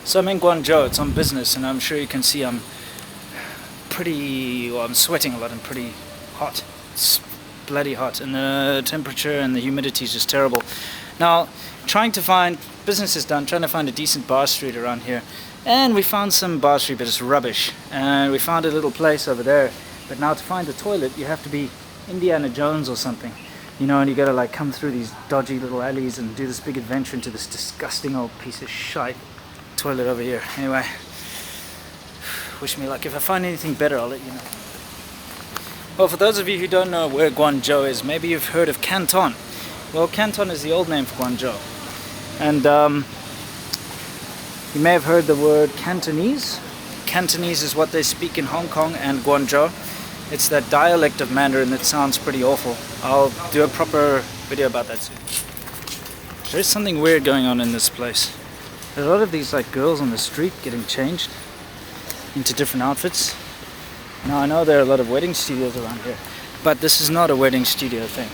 So I'm in Guangzhou, it's on business, and I'm sure you can see I'm sweating a lot and pretty hot. It's bloody hot, and the temperature and the humidity is just terrible. Now, trying to find a decent bar street around here, and we found some bar street, but it's rubbish. And we found a little place over there, but now to find a toilet, you have to be Indiana Jones or something. You know, and you gotta like come through these dodgy little alleys and do this big adventure into this disgusting old piece of shite toilet over here. Anyway, wish me luck. If I find anything better, I'll let you know. Well, for those of you who don't know where Guangzhou is, maybe you've heard of Canton. Well, Canton is the old name for Guangzhou. And you may have heard the word Cantonese. Cantonese is what they speak in Hong Kong and Guangzhou. It's that dialect of Mandarin that sounds pretty awful. I'll do a proper video about that soon. There's something weird going on in this place. There's a lot of these like girls on the street getting changed into different outfits. Now I know there are a lot of wedding studios around here, but this is not a wedding studio thing.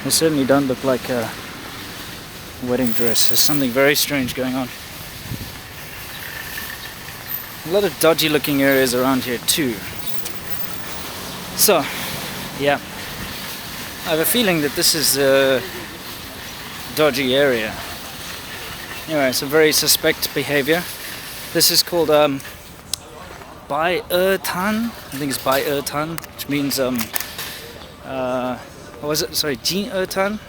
They certainly don't look like a wedding dress. There's something very strange going on. A lot of dodgy looking areas around here too. So, yeah. I have a feeling that this is a dodgy area. Anyway, some very suspect behavior. This is called Bai Tan. I think it's Bai Tan, which means what was it? Sorry, Jin Tan?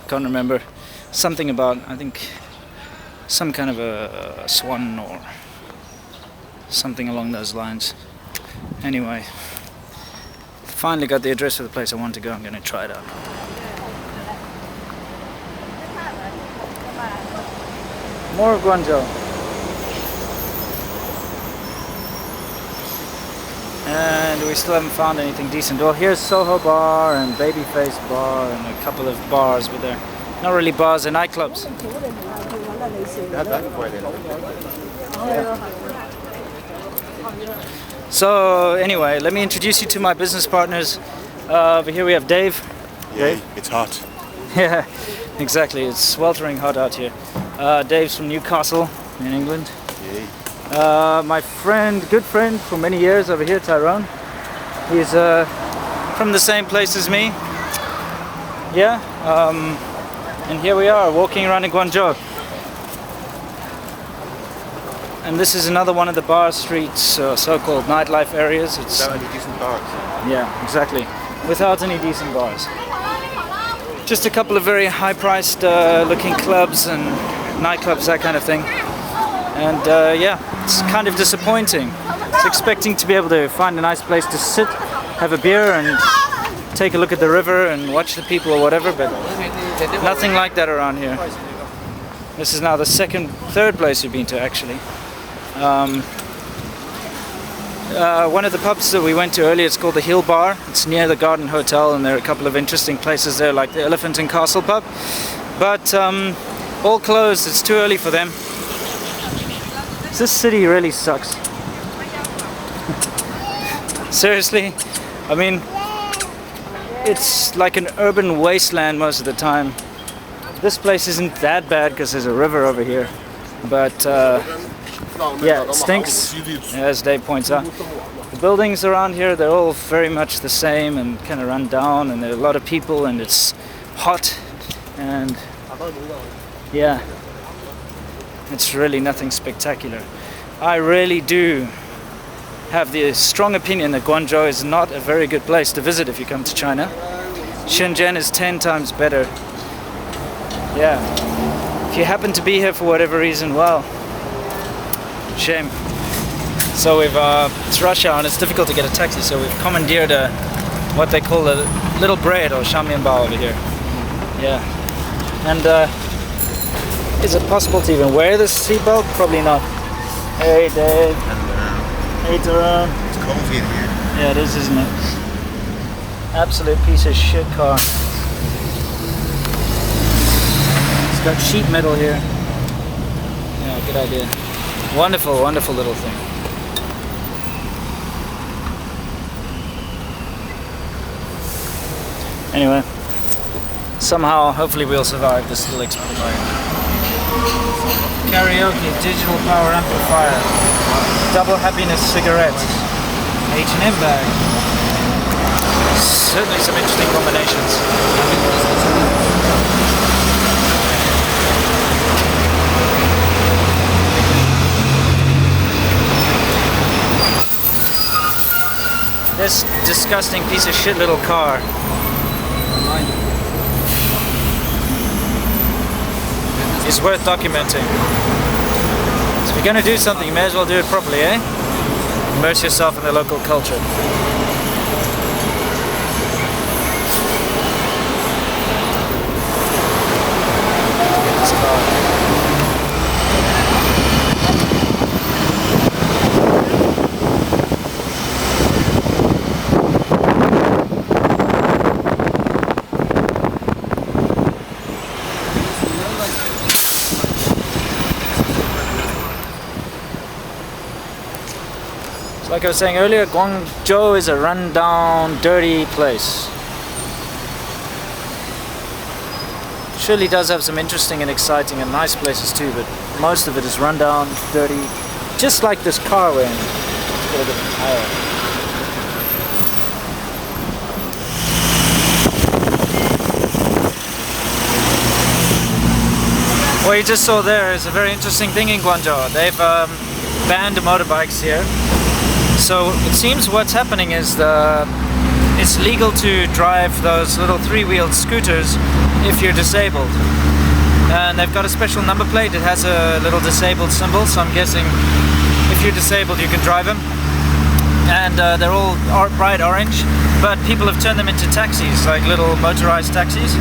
Can't remember. Something about, I think, some kind of a swan or something along those lines. Anyway, finally got the address of the place I want to go. I'm going to try it out. More of Guangzhou. And we still haven't found anything decent. Well, here's Soho Bar and Babyface Bar and a couple of bars, but they're not really bars, they're nightclubs. So anyway, let me introduce you to my business partners. Over here we have Dave. Yeah, it's hot. Yeah, exactly. It's sweltering hot out here. Dave's from Newcastle in England. Yeah. My friend, good friend for many years over here, Tyrone. He's from the same place as me. Yeah. And here we are walking around in Guangzhou. And this is another one of the bar streets, so-called nightlife areas. It's without any decent bars. Yeah, exactly. Without any decent bars. Just a couple of very high-priced looking clubs and nightclubs, that kind of thing. And yeah, it's kind of disappointing. I was expecting to be able to find a nice place to sit, have a beer and take a look at the river and watch the people or whatever, but nothing like that around here. This is now the third place we've been to actually. One of the pubs that we went to earlier, it's called the Hill Bar. It's near the Garden Hotel and there are a couple of interesting places there like the Elephant and Castle pub. But all closed, it's too early for them. This city really sucks. Seriously, I mean, it's like an urban wasteland most of the time. This place isn't that bad because there's a river over here, but yeah, it stinks, as Dave points out. The buildings around here, they're all very much the same and kind of run down, and there are a lot of people, and it's hot, and yeah, it's really nothing spectacular. I really do have the strong opinion that Guangzhou is not a very good place to visit if you come to China. Shenzhen is 10 times better. Yeah, if you happen to be here for whatever reason, well, shame. So it's rush hour and it's difficult to get a taxi, so we've commandeered what they call a little bread or xiaomianbao over here. Yeah, and is it possible to even wear this seatbelt? Probably not. Hey Dave. Hey Tyrone. It's cozy in here. Yeah, it is, isn't it? Absolute piece of shit car. It's got sheet metal here. Yeah, good idea. Wonderful, wonderful little thing. Anyway, somehow, hopefully we'll survive this little experience. Karaoke, digital power amplifier, double happiness cigarettes, H&M bag. Certainly some interesting combinations. This disgusting piece of shit little car. It's worth documenting. So if you're gonna do something, you may as well do it properly, eh? Immerse yourself in the local culture. Get this car. Like I was saying earlier, GuangZhou is a run-down, dirty place. Surely does have some interesting and exciting and nice places too, but most of it is run-down, dirty, just like this car we're in. Let's get a bit higher. What you just saw there is a very interesting thing in GuangZhou. They've banned motorbikes here. So it seems what's happening is it's legal to drive those little three-wheeled scooters if you're disabled. And they've got a special number plate. It has a little disabled symbol, so I'm guessing if you're disabled you can drive them. And they're all bright orange, but people have turned them into taxis, like little motorized taxis.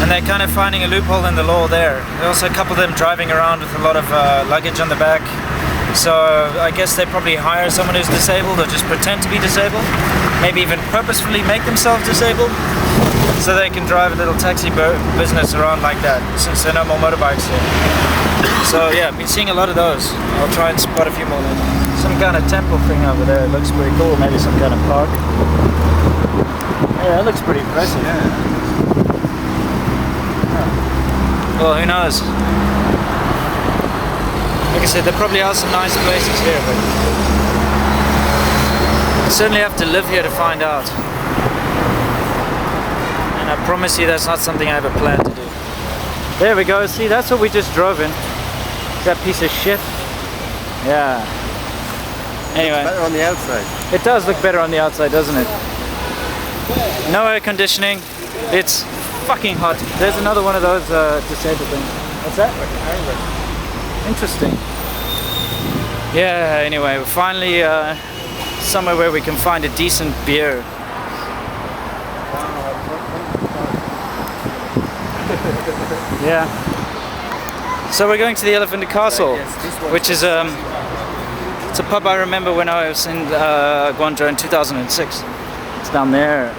And they're kind of finding a loophole in the law there. There's also a couple of them driving around with a lot of luggage on the back. So I guess they probably hire someone who's disabled or just pretend to be disabled. Maybe even purposefully make themselves disabled so they can drive a little taxi business around like that, since there are no more motorbikes here. So yeah, I've been seeing a lot of those. I'll try and spot a few more later. Some kind of temple thing over there. It looks pretty cool. Maybe some kind of park. Yeah, that looks pretty impressive. Yeah. Well, who knows? Like I said, there probably are some nice places here, but you certainly have to live here to find out. And I promise you that's not something I ever planned to do. There we go, see, that's what we just drove in. That piece of shit. Yeah. Anyway. It's better on the outside. It does look better on the outside, doesn't it? No air conditioning. It's fucking hot. There's another one of those disabled things. What's that? Interesting. Yeah, anyway, we're finally somewhere where we can find a decent beer. Yeah. So we're going to the Elephant Castle, which is it's a pub I remember when I was in GuangZhou in 2006. It's down there.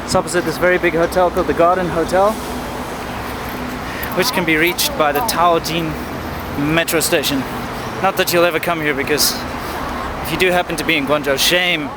It's opposite this very big hotel called the Garden Hotel, which can be reached by the Taojin metro station. Not that you'll ever come here, because if you do happen to be in GuangZhou, shame.